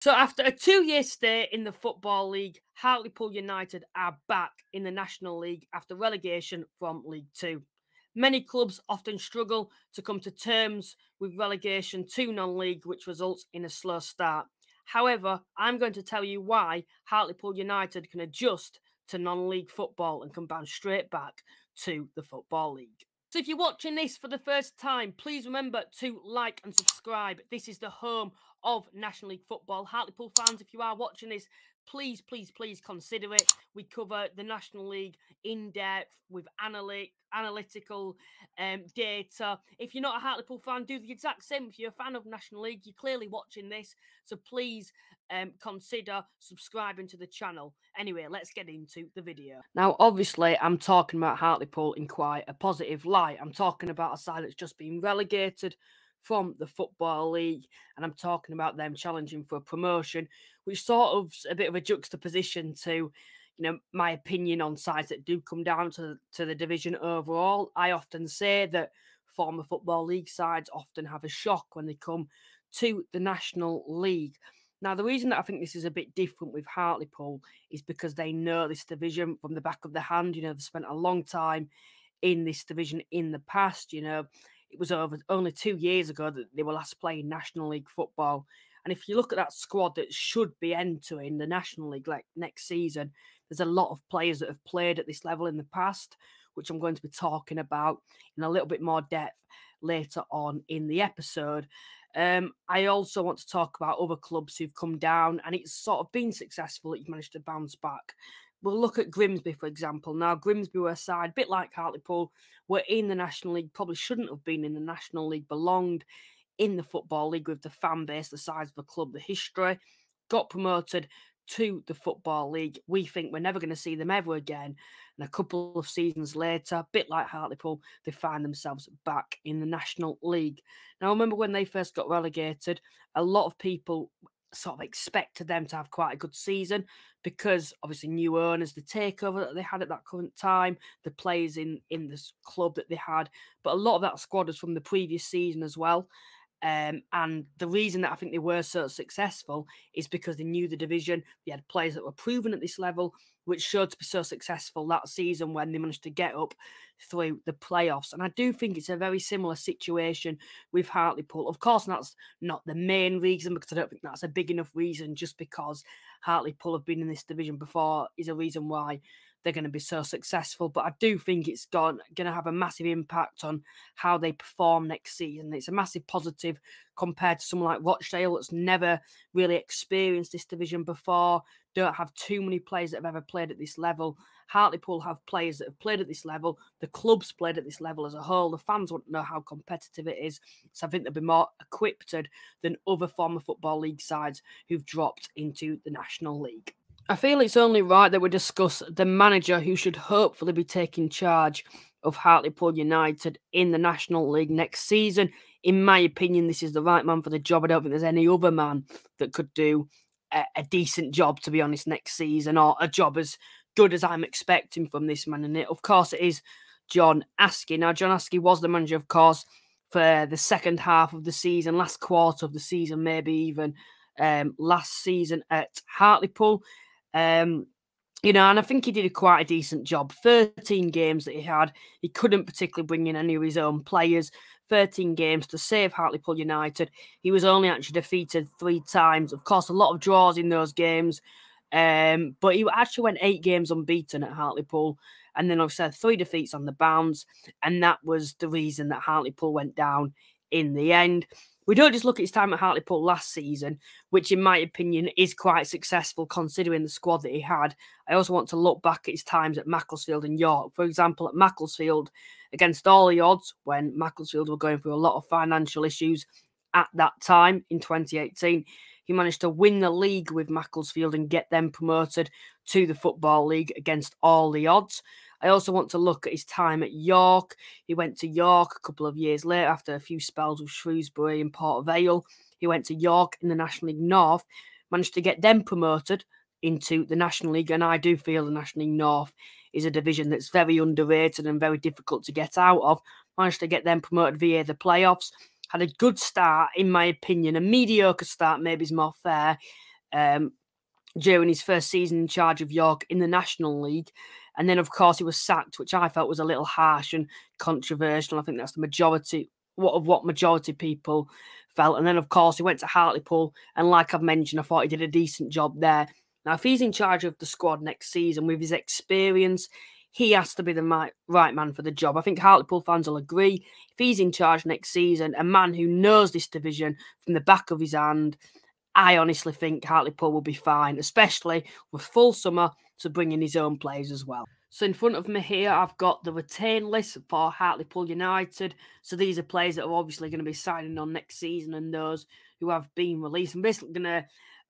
So after a 2-year stay in the Football League, Hartlepool United are back in the National League after relegation from League Two. Many clubs often struggle to come to terms with relegation to non-league, which results in a slow start. However, I'm going to tell you why Hartlepool United can adjust to non-league football and can bounce straight back to the Football League. So if you're watching this for the first time, please remember to like and subscribe. This is the home of National League football. Hartlepool fans, if you are watching this, please consider it. We cover the National League in depth with analytical data. If you're not a Hartlepool fan, do the exact same. If you're a fan of National League, you're clearly watching this, so please consider subscribing to the channel. Anyway, let's get into the video. Now, obviously, I'm talking about Hartlepool in quite a positive light. I'm talking about a side that's just been relegated from the Football League, and I'm talking about them challenging for a promotion, which sort of a bit of a juxtaposition to, my opinion on sides that do come down to the division overall. I often say that former Football League sides often have a shock when they come to the National League. Now, the reason that I think this is a bit different with Hartlepool is because they know this division from the back of the hand. They've spent a long time in this division in the past. It was only 2 years ago that they were last playing National League football. And if you look at that squad that should be entering the National League like next season, there's a lot of players that have played at this level in the past, which I'm going to be talking about in a little bit more depth later on in the episode. I also want to talk about other clubs who've come down and it's sort of been successful that you've managed to bounce back. We'll look at Grimsby, for example. Now, Grimsby were a side, a bit like Hartlepool, were in the National League, probably shouldn't have been in the National League, belonged in the Football League with the fan base, the size of the club, the history, got promoted to the Football League. We think we're never going to see them ever again. And a couple of seasons later, a bit like Hartlepool, they find themselves back in the National League. Now, remember when they first got relegated, a lot of people sort of expected them to have quite a good season because obviously new owners, the takeover that they had at that current time, the players in this club that they had, but a lot of that squad was from the previous season as well. And the reason that I think they were so successful is because they knew the division. They had players that were proven at this level, which showed to be so successful that season when they managed to get up through the playoffs. And I do think it's a very similar situation with Hartlepool. Of course, that's not the main reason, because I don't think that's a big enough reason. Just because Hartlepool have been in this division before is a reason why they're going to be so successful. But I do think it's going to have a massive impact on how they perform next season. It's a massive positive compared to someone like Rochdale that's never really experienced this division before, don't have too many players that have ever played at this level. Hartlepool have players that have played at this level. The club's played at this level as a whole. The fans want to know how competitive it is. So I think they'll be more equipped than other former Football League sides who've dropped into the National League. I feel it's only right that we discuss the manager who should hopefully be taking charge of Hartlepool United in the National League next season. In my opinion, this is the right man for the job. I don't think there's any other man that could do a decent job, to be honest, next season, or a job as good as I'm expecting from this man. And of course, it is John Askey. Now, John Askey was the manager, of course, for the second half of the season, last quarter of the season, maybe even last season at Hartlepool. And I think he did quite a decent job. 13 games that he had. He couldn't particularly bring in any of his own players. 13 games to save Hartlepool United. He was only actually defeated 3 times. Of course, a lot of draws in those games. But he actually went 8 games unbeaten at Hartlepool. And then, I've said 3 defeats on the bounce. And that was the reason that Hartlepool went down in the end. We don't just look at his time at Hartlepool last season, which in my opinion is quite successful considering the squad that he had. I also want to look back at his times at Macclesfield and York. For example, at Macclesfield, against all the odds, when Macclesfield were going through a lot of financial issues at that time in 2018, he managed to win the league with Macclesfield and get them promoted to the Football League against all the odds. I also want to look at his time at York. He went to York a couple of years later after a few spells with Shrewsbury and Port Vale. He went to York in the National League North, managed to get them promoted into the National League. And I do feel the National League North is a division that's very underrated and very difficult to get out of. Managed to get them promoted via the playoffs. Had a good start, in my opinion. A mediocre start maybe is more fair. during his first season in charge of York in the National League. And then, of course, he was sacked, which I felt was a little harsh and controversial. I think that's the majority of what majority people felt. And then, of course, he went to Hartlepool. And like I've mentioned, I thought he did a decent job there. Now, if he's in charge of the squad next season with his experience, he has to be the right man for the job. I think Hartlepool fans will agree. If he's in charge next season, a man who knows this division from the back of his hand, I honestly think Hartlepool will be fine, especially with full summer to bring in his own players as well. So in front of me here, I've got the retain list for Hartlepool United. So these are players that are obviously going to be signing on next season and those who have been released. I'm basically going to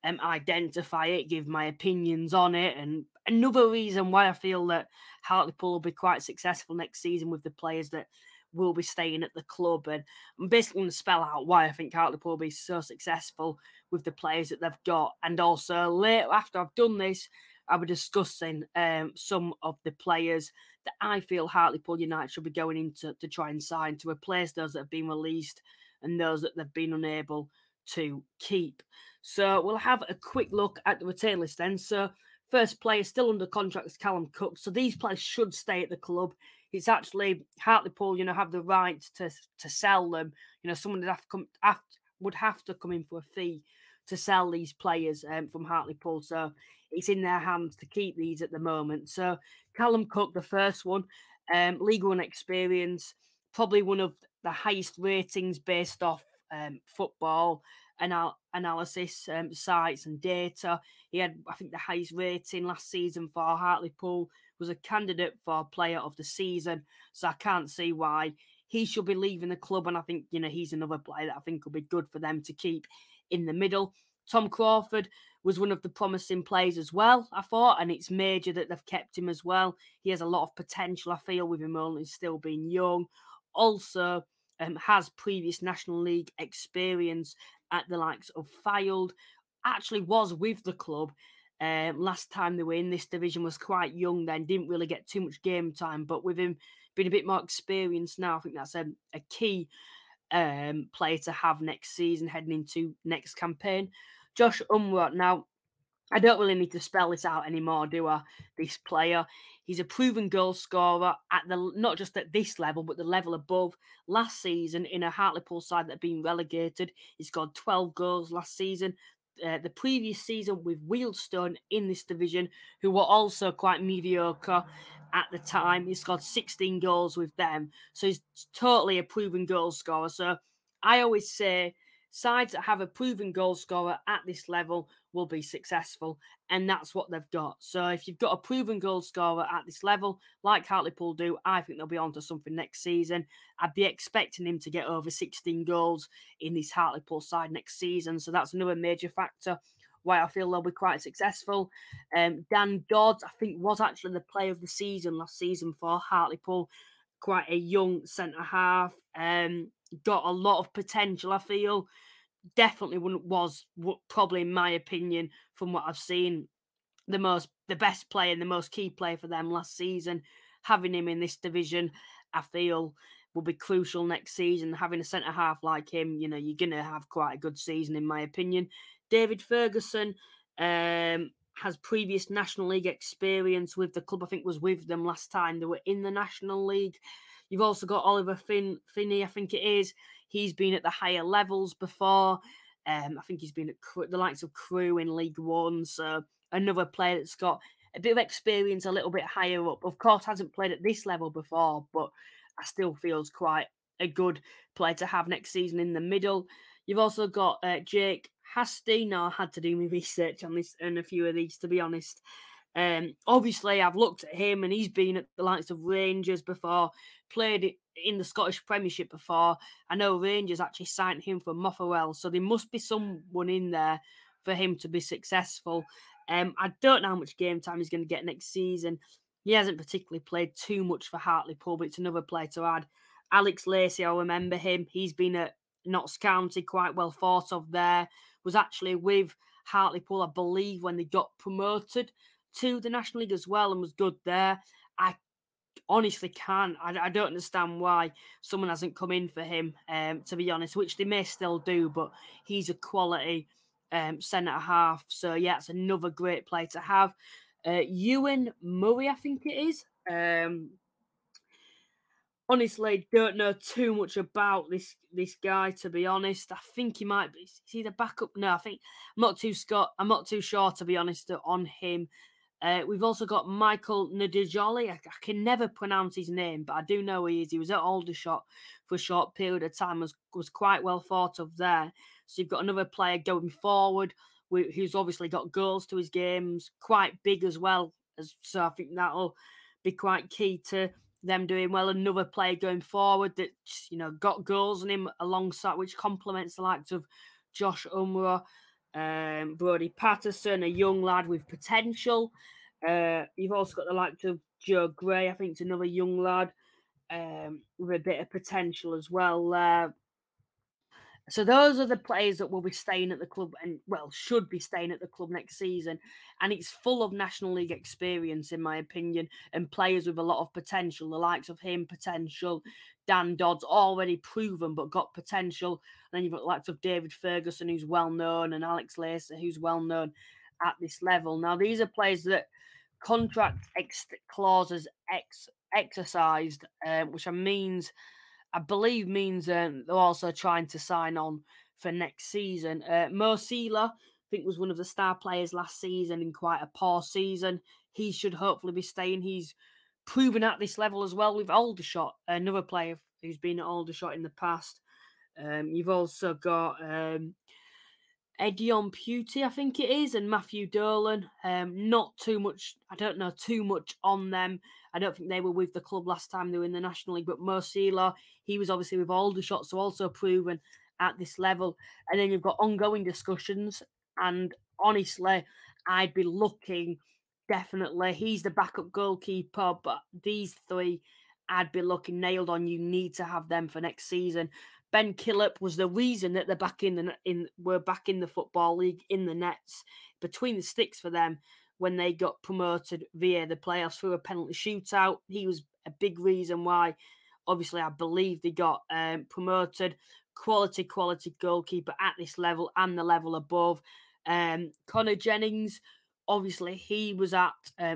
identify it, give my opinions on it, and another reason why I feel that Hartlepool will be quite successful next season with the players that will be staying at the club. And I'm basically going to spell out why I think Hartlepool will be so successful with the players that they've got. And also later, after I've done this, I'll be discussing some of the players that I feel Hartlepool United should be going into to try and sign to replace those that have been released and those that they've been unable to keep. So we'll have a quick look at the retain list then. So first player still under contract is Callum Cook. So these players should stay at the club. It's actually Hartlepool, have the right to sell them. Someone would have to come in for a fee to sell these players from Hartlepool. So it's in their hands to keep these at the moment. So Callum Cook, the first one, League One experience, probably one of the highest ratings based off football analysis sites and data. He had, I think, the highest rating last season for Hartlepool, was a candidate for player of the season. So I can't see why he should be leaving the club. And I think, he's another player that I think will be good for them to keep in the middle. Tom Crawford was one of the promising players as well, I thought, and it's major that they've kept him as well. He has a lot of potential, I feel, with him only still being young. Also, has previous National League experience at the likes of Fylde. Actually was with the club last time they were in this division, was quite young then, didn't really get too much game time, but with him being a bit more experienced now, I think that's a key player to have next season heading into next campaign. Josh Umrot, now I don't really need to spell this out anymore, do I? This player, he's a proven goal scorer at not just at this level, but the level above. Last season, in a Hartlepool side that had been relegated, he scored 12 goals last season. The previous season with Wealdstone in this division, who were also quite mediocre at the time, he scored 16 goals with them. So he's totally a proven goal scorer. So I always say sides that have a proven goal scorer at this level will be successful, and that's what they've got. So if you've got a proven goal scorer at this level, like Hartlepool do, I think they'll be on to something next season. I'd be expecting him to get over 16 goals in this Hartlepool side next season, so that's another major factor why I feel they'll be quite successful. Dan Dodds, I think, was actually the player of the season last season for Hartlepool. Quite a young centre-half, got a lot of potential, I feel. Definitely was probably, in my opinion, from what I've seen, the best player and the most key player for them last season. Having him in this division, I feel, will be crucial next season. Having a centre half like him, you're going to have quite a good season, in my opinion. David Ferguson has previous National League experience with the club. I think was with them last time they were in the National League. You've also got Oliver Finney, I think it is. He's been at the higher levels before. I think he's been at the likes of Crewe in League One. So another player that's got a bit of experience a little bit higher up. Of course, hasn't played at this level before, but I still feels quite a good player to have next season in the middle. You've also got Jake Hasty. Now, I had to do my research on this and a few of these, to be honest. Obviously, I've looked at him and he's been at the likes of Rangers before, played in the Scottish Premiership before. I know Rangers actually signed him for Motherwell, so there must be someone in there for him to be successful. I don't know how much game time he's going to get next season. He hasn't particularly played too much for Hartlepool, but it's another player to add. Alex Lacey, I remember him. He's been at Notts County, quite well thought of there. Was actually with Hartlepool, I believe, when they got promoted to the National League as well, and was good there. I honestly can't. I don't understand why someone hasn't come in for him, to be honest, which they may still do, but he's a quality centre half. So yeah, it's another great player to have. Ewan Murray, I think it is. Honestly, don't know too much about this guy, to be honest. I think he might be. Is he the backup? No, I think I'm not too sure, to be honest, on him. We've also got Michael Nadejoli. I can never pronounce his name, but I do know he is. He was at Aldershot for a short period of time. Was quite well thought of there. So you've got another player going forward who's obviously got goals to his games, quite big as well. So I think that'll be quite key to them doing well. Another player going forward that got goals on him alongside, which complements the likes of Josh Umrah, Brody Patterson, a young lad with potential. You've also got the likes of Joe Gray. I think it's another young lad with a bit of potential as well. So those are the players that will be staying at the club and, well, should be staying at the club next season. And it's full of National League experience, in my opinion, and players with a lot of potential. The likes of him, potential. Dan Dodd's already proven but got potential. And then you've got the likes of David Ferguson, who's well known, and Alex Lacey, who's well known at this level. Now, these are players that contract clauses exercised, which I believe means they're also trying to sign on for next season. Mo Seela, I think, was one of the star players last season in quite a poor season. He should hopefully be staying. He's proven at this level as well with Aldershot, another player who's been at Aldershot in the past. You've also got Edion Putty, I think it is, and Matthew Dolan. Not too much. I don't know too much on them. I don't think they were with the club last time they were in the National League. But Mo Seela, he was obviously with Aldershot, so also proven at this level. And then you've got ongoing discussions. And honestly, I'd be looking definitely. He's the backup goalkeeper, but these three, I'd be looking nailed on. You need to have them for next season. Ben Killip was the reason that they're back we're back in the Football League, in the nets, between the sticks for them when they got promoted via the playoffs through a penalty shootout. He was a big reason why, obviously, I believe they got promoted. Quality goalkeeper at this level and the level above. Connor Jennings, obviously, he was at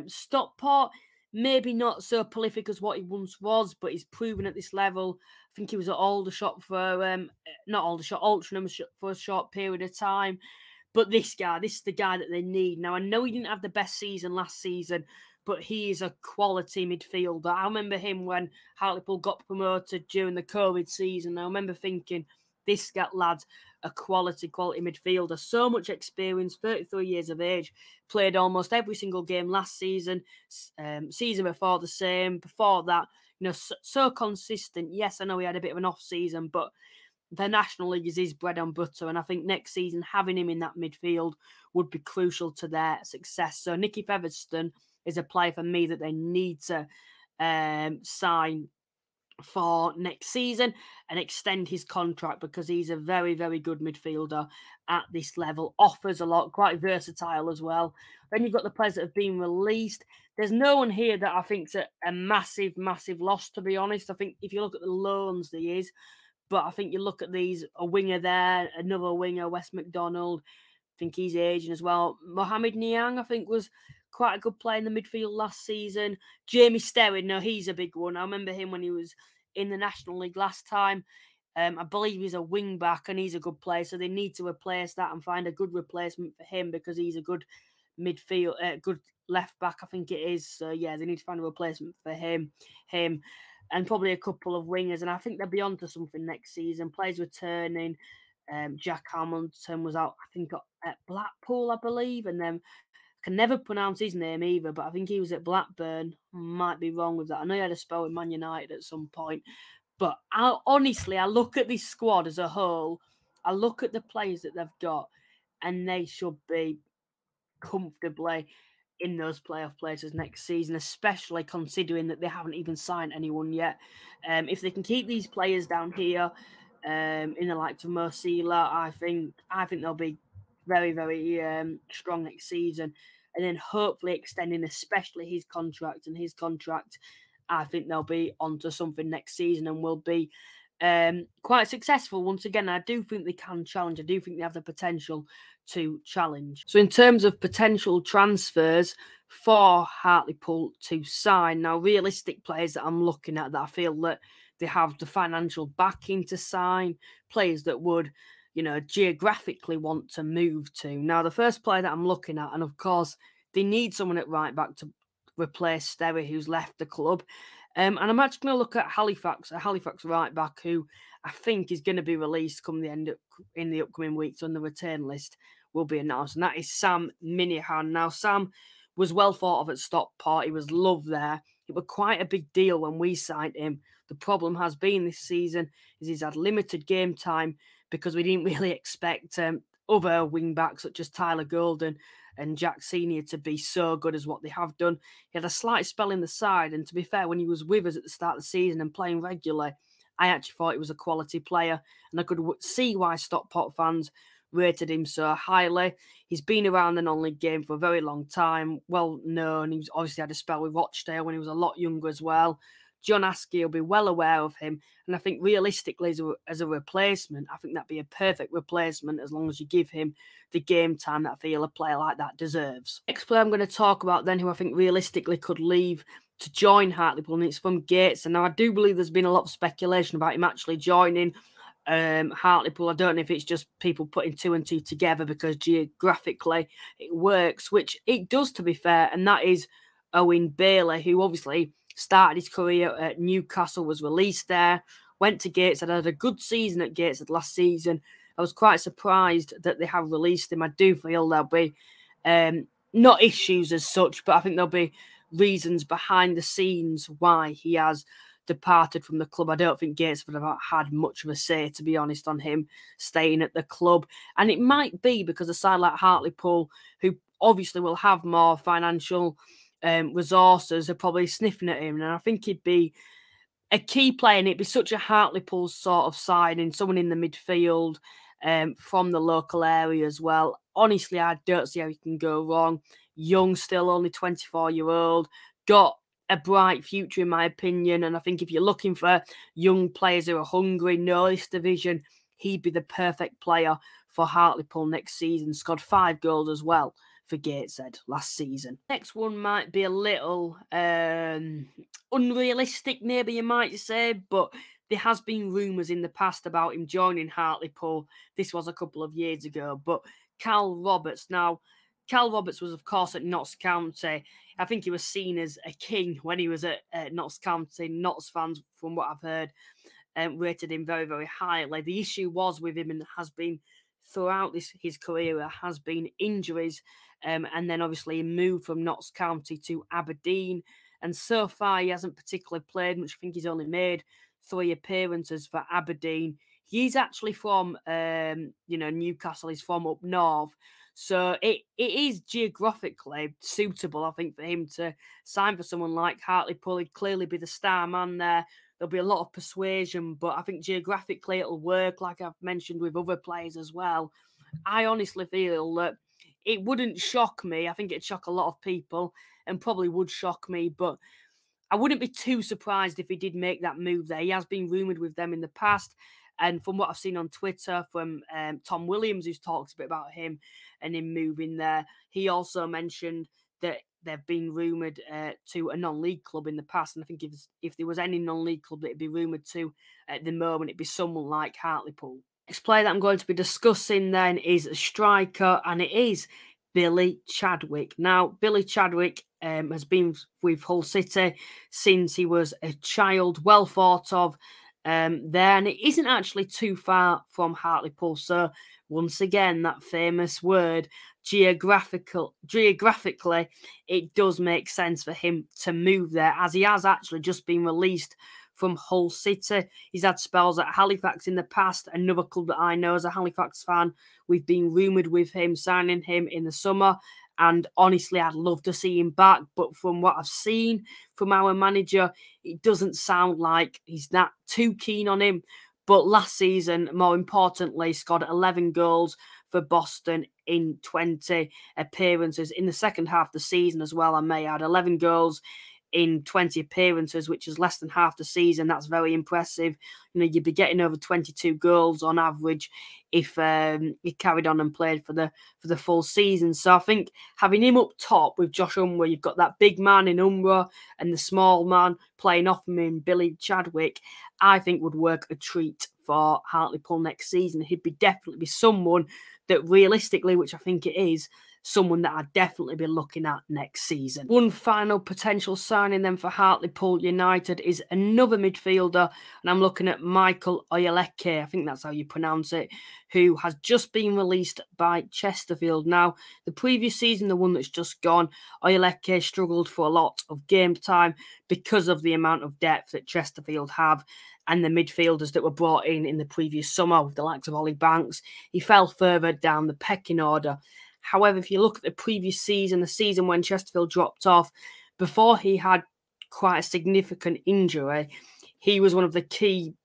Stockport. Maybe not so prolific as what he once was, but he's proven at this level. I think he was at Aldershot for, not Aldershot, Altrincham for a short period of time. But this is the guy that they need. Now, I know he didn't have the best season last season, but he is a quality midfielder. I remember him when Hartlepool got promoted during the COVID season. I remember thinking, this lad's a quality midfielder. So much experience, 33 years of age, played almost every single game last season, season before the same. Before that, so consistent. Yes, I know he had a bit of an off season, but the National League is his bread and butter. And I think next season, having him in that midfield would be crucial to their success. So Nicky Featherstone is a player for me that they need to sign for next season and extend his contract, because he's a very, very good midfielder at this level, offers a lot, quite versatile as well. Then you've got the players that have been released. There's no one here that I think's a massive, massive loss, to be honest. I think if you look at the loans, there is. But I think you look at these, a winger there, another winger, Wes McDonald. I think he's aging as well. Mohamed Niang, I think, was quite a good player in the midfield last season. Jamie Sterling, no, he's a big one. I remember him when he was in the National League last time. I believe he's a wing back and he's a good player, so they need to replace that and find a good replacement for him, because he's a good midfield, good left back, I think it is. So yeah, they need to find a replacement for him, and probably a couple of wingers. And I think they'll be on to something next season. Players returning. Jack Hamilton was out, I think, at Blackpool, I believe, and then I can never pronounce his name either, but I think he was at Blackburn. Might be wrong with that. I know he had a spell with Man United at some point. But honestly, I look at this squad as a whole, I look at the players that they've got, and they should be comfortably in those playoff places next season, especially considering that they haven't even signed anyone yet. If they can keep these players down here, in the likes of Mo Seela, I think they'll be very, very strong next season. And then hopefully extending especially his contract, I think they'll be onto something next season and will be quite successful once again. I do think they can challenge. I do think they have the potential to challenge. So in terms of potential transfers for Hartlepool to sign, now realistic players that I'm looking at that I feel that they have the financial backing to sign, players that would, geographically want to move to. Now the first player that I'm looking at, and of course they need someone at right back to replace Sterry, who's left the club. And I'm actually going to look at a Halifax right back who I think is going to be released come the end of, in the upcoming weeks when the return list will be announced, and that is Sam Minihan. Now, Sam was well thought of at Stockport. He was loved there. It was quite a big deal when we signed him. The problem has been this season is he's had limited game time because we didn't really expect other wing backs such as Tyler Golden and Jack Senior to be so good as what they have done. He had a slight spell in the side, and to be fair, when he was with us at the start of the season and playing regularly, I actually thought he was a quality player, and I could see why Stockport fans rated him so highly. He's been around the non-league game for a very long time, well known. He's obviously had a spell with Rochdale when he was a lot younger as well. John Askey will be well aware of him, and I think realistically as a replacement, I think that'd be a perfect replacement as long as you give him the game time that I feel a player like that deserves. Next player I'm going to talk about then, who I think realistically could leave to join Hartlepool, and it's from Gates. And now I do believe there's been a lot of speculation about him actually joining Hartlepool. I don't know if it's just people putting two and two together because geographically it works, which it does, to be fair, and that is Owen Bailey, who obviously started his career at Newcastle, was released there, went to Gateshead, had a good season at Gateshead last season. I was quite surprised that they have released him. I do feel there'll be not issues as such, but I think there'll be reasons behind the scenes why he has departed from the club. I don't think Gateshead have had much of a say, to be honest, on him staying at the club. And it might be because a side like Hartlepool, who obviously will have more financial resources, are probably sniffing at him. And I think he'd be a key player, and it'd be such a Hartlepool sort of signing, someone in the midfield from the local area as well. Honestly, I don't see how he can go wrong. Young still, only 24-year-old, got a bright future in my opinion, and I think if you're looking for young players who are hungry, know this division, he'd be the perfect player for Hartlepool next season. Scored 5 goals as well for Gateshead last season. Next one might be a little unrealistic, maybe you might say, but there has been rumours in the past about him joining Hartlepool. This was a couple of years ago, but Cal Roberts. Now, Cal Roberts was, of course, at Notts County. I think he was seen as a king when he was at Notts County. Notts fans, from what I've heard, rated him very, very highly. The issue was with him, and has been throughout his career, has been injuries. And then obviously he moved from Notts County to Aberdeen. And so far he hasn't particularly played much. I think he's only made 3 appearances for Aberdeen. He's actually from, Newcastle. He's from up north. So it is geographically suitable, I think, for him to sign for someone like Hartlepool. He'd clearly be the star man there. There'll be a lot of persuasion, but I think geographically it'll work, like I've mentioned with other players as well. I honestly feel that it wouldn't shock me. I think it'd shock a lot of people and probably would shock me, but I wouldn't be too surprised if he did make that move there. He has been rumoured with them in the past. And from what I've seen on Twitter from Tom Williams, who's talked a bit about him and him moving there, he also mentioned that they've been rumoured to a non-league club in the past. And I think if there was any non-league club that it'd be rumoured to at the moment, it'd be someone like Hartlepool. Next player that I'm going to be discussing then is a striker, and it is Billy Chadwick. Now, Billy Chadwick has been with Hull City since he was a child, well thought of there, and it isn't actually too far from Hartlepool. So once again, that famous word, geographically, it does make sense for him to move there, as he has actually just been released from Hull City. He's had spells at Halifax in the past, another club that I know as a Halifax fan. We've been rumoured with him, signing him in the summer, and honestly, I'd love to see him back. But from what I've seen from our manager, it doesn't sound like he's not too keen on him. But last season, more importantly, scored 11 goals for Boston in 20 appearances in the second half of the season as well. I may add 11 goals in 20 appearances, which is less than half the season. That's very impressive. You know, you'd be getting over 22 goals on average if he carried on and played for the full season. So I think having him up top with Josh Umrah, you've got that big man in Umrah and the small man playing off him in Billy Chadwick, I think would work a treat for Hartlepool next season. He'd definitely be someone that realistically, which I think it is, someone that I'd definitely be looking at next season. One final potential signing then for Hartlepool United is another midfielder, and I'm looking at Michael Oyeleke, I think that's how you pronounce it, who has just been released by Chesterfield. Now, the previous season, the one that's just gone, Oyeleke struggled for a lot of game time because of the amount of depth that Chesterfield have and the midfielders that were brought in the previous summer with the likes of Ollie Banks. He fell further down the pecking order. However, if you look at the previous season, the season when Chesterfield dropped off, before he had quite a significant injury, he was one of the key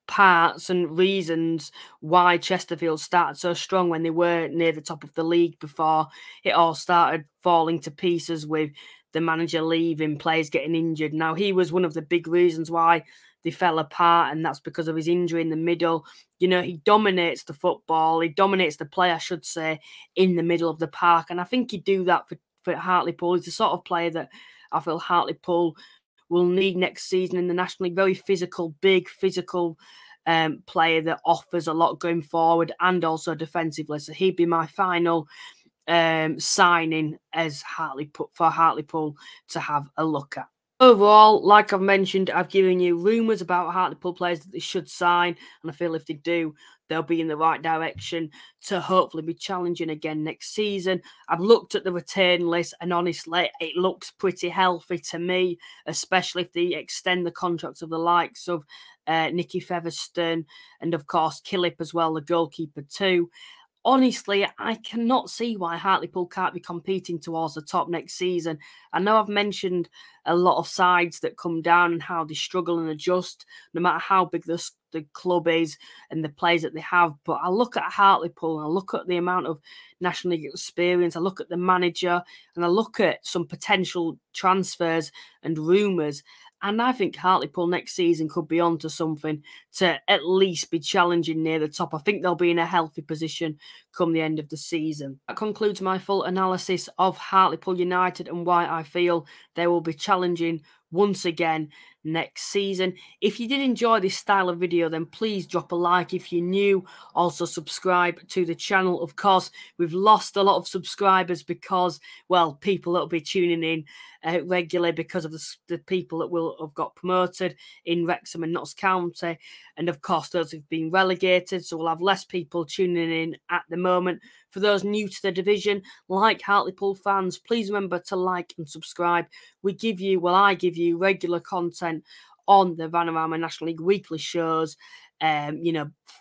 parts and reasons why Chesterfield started so strong when they were near the top of the league before it all started falling to pieces with the manager leaving, players getting injured. Now, he was one of the big reasons why they fell apart, and that's because of his injury in the middle. You know, he dominates the football. He dominates the play, I should say, in the middle of the park. And I think he'd do that for Hartlepool. He's the sort of player that I feel Hartlepool will need next season in the National League. Very physical, big physical player that offers a lot going forward and also defensively. So he'd be my final signing as Hartlepool to have a look at. Overall, like I've mentioned, I've given you rumours about Hartlepool players that they should sign, and I feel if they do, they'll be in the right direction to hopefully be challenging again next season. I've looked at the return list, and honestly, it looks pretty healthy to me, especially if they extend the contracts of the likes of Nicky Featherstone and, of course, Killip as well, the goalkeeper too. Honestly, I cannot see why Hartlepool can't be competing towards the top next season. I know I've mentioned a lot of sides that come down and how they struggle and adjust, no matter how big the club is and the players that they have. But I look at Hartlepool and I look at the amount of National League experience, I look at the manager and I look at some potential transfers and rumours. And I think Hartlepool next season could be on to something to at least be challenging near the top. I think they'll be in a healthy position come the end of the season. That concludes my full analysis of Hartlepool United and why I feel they will be challenging once again next season. If you did enjoy this style of video, then please drop a like if you're new. Also subscribe to the channel. Of course, we've lost a lot of subscribers because, well, people that will be tuning in regularly because of the people that will have got promoted in Wrexham and Notts County. And of course, those have been relegated. So we'll have less people tuning in at the moment. For those new to the division, like Hartlepool fans, please remember to like and subscribe. I give you regular content on the Vanarama National League weekly shows.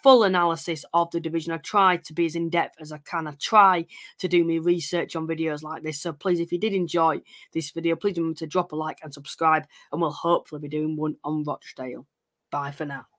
Full analysis of the division. I try to be as in-depth as I can. I try to do my research on videos like this. So please, if you did enjoy this video, please remember to drop a like and subscribe, and we'll hopefully be doing one on Rochdale. Bye for now.